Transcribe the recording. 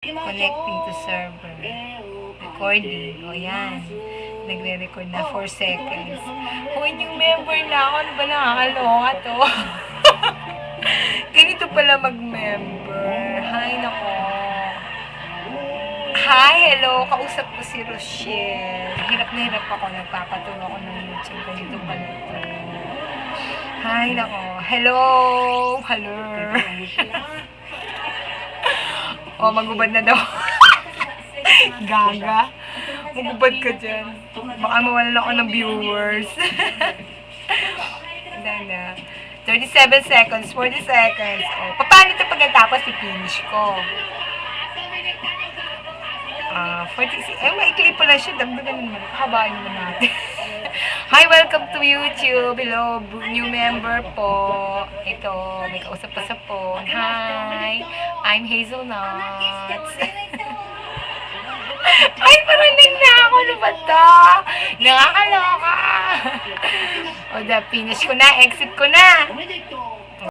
Connecting to server. Recording. O yan. Nagre-record na 4 seconds. Hoy, new member na ako. Ano ba nakakaloka to? Ganito pala mag-member. Hi, nako. Hi, hello. Kausap ko si Rochelle. Hirap na hirap ako. Nagpapaturo ako ng YouTube. Ganito pala to. Hi, nako. Hello. Hello. O, magubad na daw. Gaga. Magubad ka dyan. Baka mawalan ako ng viewers. Na. 37 seconds, 40 seconds. O, paano ito pag natapos i-finish ko? 46. Maikli pala siya. Dagdagan naman. Habain naman natin. Hi, welcome to YouTube. Hello, new member po. Ito, may kausap pa sa phone. Hi, I'm Hazelnuts. Ay, parating na ako. Ano ba ito? Nakakaloka. O, finish ko na. Exit ko na.